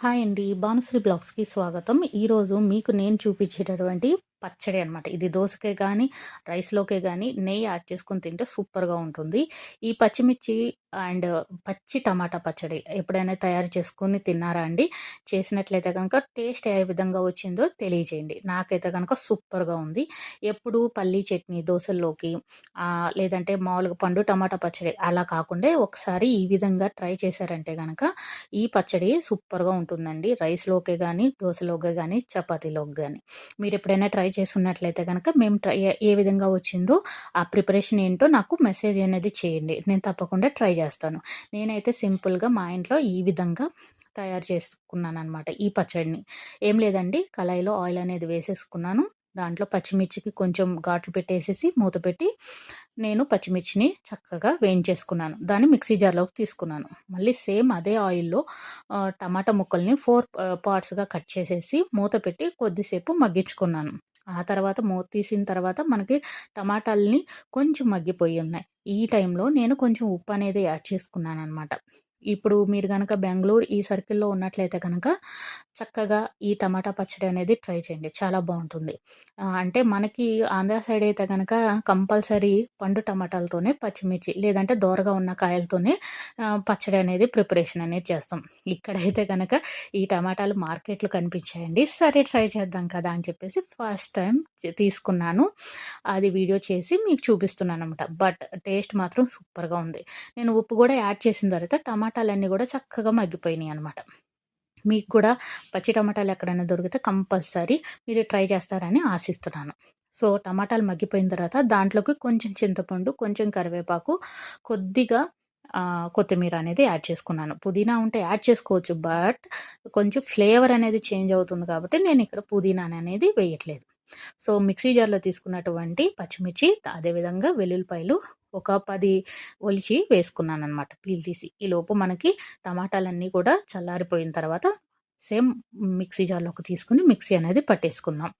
Hi అండి. భానుశ్రీ బ్లాగ్స్‌కి స్వాగతం. ఈరోజు మీకు నేను చూపించేటటువంటి పచ్చడి అనమాట. ఇది దోసకే గానీ, రైస్‌లోకే గానీ నెయ్యి యాడ్ చేసుకొని తింటే సూపర్‌గా ఉంటుంది. ఈ పచ్చిమిర్చి అండ్ పచ్చి టమాటా పచ్చడి ఎప్పుడైనా తయారు చేసుకొని తిన్నారా అండి? చేసినట్లయితే గనక టేస్ట్ ఏ విధంగా వచ్చిందో తెలియజేయండి. నాకైతే గనక సూపర్‌గా ఉంది. ఎప్పుడు పల్లీ చట్నీ దోసల్లోకి లేదంటే మామూలుగా పండు టమాటా పచ్చడి అలా కాకుండా ఒకసారి ఈ విధంగా ట్రై చేశారంటే గనక ఈ పచ్చడి సూపర్‌గా ఉంటుందండి. రైస్‌లోకే గానీ, దోసలోకే గానీ, చపాతీలోకి గానీ. మీరెప్పుడైనా ట్రై చేసున్నట్లయితే గనక మేము ఏ ఏ విధంగా వచ్చిందో ఆ ప్రిపరేషన్ ఏంటో నాకు మెసేజ్ అనేది చేయండి. నేను తప్పకుండా ట్రై చేస్తాను. నేనైతే సింపుల్‌గా మా ఇంట్లో ఈ విధంగా తయారు చేసుకున్నాననమాట ఈ పచ్చడిని. ఏం లేదండి, కళాయిలో ఆయిల్ అనేది వేసేసుకున్నాను. దాంట్లో పచ్చిమిర్చికి కొంచెం ఘాట్లు పెట్టేసేసి మూత పెట్టి నేను పచ్చిమిర్చిని చక్కగా వేయించేసుకున్నాను. దాన్ని మిక్సీ జార్‌లోకి తీసుకున్నాను. మళ్ళీ సేమ్ అదే ఆయిల్‌లో టమాటా ముక్కల్ని 4 పార్ట్స్‌గా కట్ చేసేసి మూత పెట్టి కొద్దిసేపు మగ్గించుకున్నాను. ఆ తర్వాత మూత తీసిన తర్వాత మనకి టమాటాలని కొంచెం మగ్గిపోయి ఉన్నాయి. ఈ టైంలో నేను కొంచెం ఉప్పు అనేది యాడ్ చేసుకున్నాననమాట. ఇప్పుడు మీరు గనక బెంగుళూరు ఈ సర్కిల్‌లో ఉన్నట్లయితే గనక చక్కగా ఈ టమాటా పచ్చడి అనేది ట్రై చేయండి. చాలా బావుంటుంది. అంటే మనకి ఆంధ్ర సైడ్ అయితే గనక కంపల్సరీ పండు టమాటాలతోనే పచ్చిమిర్చి లేదంటే దోరగా ఉన్న కాయలతోనే పచ్చడి అనేది ప్రిపరేషన్ అనేది చేస్తాం. ఇక్కడైతే గనక ఈ టమాటాలు మార్కెట్‌లో కనిపించాయండి. సరే ట్రై చేద్దాం కదా అని చెప్పేసి ఫస్ట్ టైం తీసుకున్నాను. అది వీడియో చేసి మీకు చూపిస్తున్నాననమాట. బట్ టేస్ట్ మాత్రం సూపర్‌గా ఉంది. నేను ఉప్పు గూడా యాడ్ చేసిన తర్వాత టమాటాలన్నీ గూడా చక్కగా మగ్గిపోయినాయి అనమాట. మీకు కూడా పచ్చి టమాటాలు ఎక్కడైనా దొరికితే కంపల్సరీ మీరు ట్రై చేస్తారని ఆశిస్తున్నాను. సో, టమాటాలు మగ్గిపోయిన తర్వాత దాంట్లోకి కొంచెం చింతపండు, కొంచెం కరివేపాకు, కొద్దిగా కొత్తిమీర అనేది యాడ్ చేసుకున్నాను. పుదీనా ఉంటే యాడ్ చేసుకోవచ్చు. బట్ కొంచెం ఫ్లేవర్ అనేది చేంజ్ అవుతుంది కాబట్టి నేనిక్కడ పుదీనాననేది వేయట్లేదు. సో, మిక్సీ జార్‌లో తీసుకున్నటువంటి పచ్చిమిర్చి, అదేవిధంగా వెల్లుల్లిపాయలు ఒక 10 ఒలిచి వేసుకున్నాననమాట పీల్ తీసి. ఈలోపు మనకి టమాటాలన్నీ కూడా చల్లారిపోయిన తర్వాత సేమ్ మిక్సీ జార్‌లోకి తీసుకొని మిక్సీ అనేది పట్టేసుకుందాం.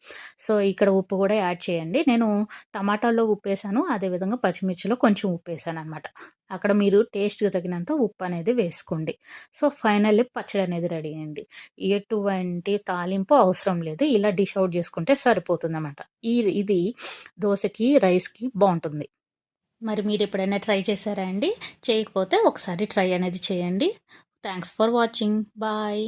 సో, ఇక్కడ ఉప్పు కూడా యాడ్ చేయండి. నేను టమాటాలో ఉప్పేసాను. అదేవిధంగా పచ్చిమిర్చిలో కొంచెం ఉప్పేసాననమాట. అక్కడ మీరు టేస్ట్‌కి తగినంత ఉప్పు అనేది వేసుకోండి. సో, ఫైనల్లీ పచ్చడి అనేది రెడీ అయింది. ఎటువంటి తాలింపు అవసరం లేదు. ఇలా డిష్ అవుట్ చేసుకుంటే సరిపోతుందన్నమాట. ఇది దోసకి, రైస్‌కి బావుంటుంది. మరి మీరెప్పుడైనా ట్రై చేశారా అండి? చేయకపోతే ఒకసారి ట్రై అనేది చేయండి. Thanks for watching. బాయ్.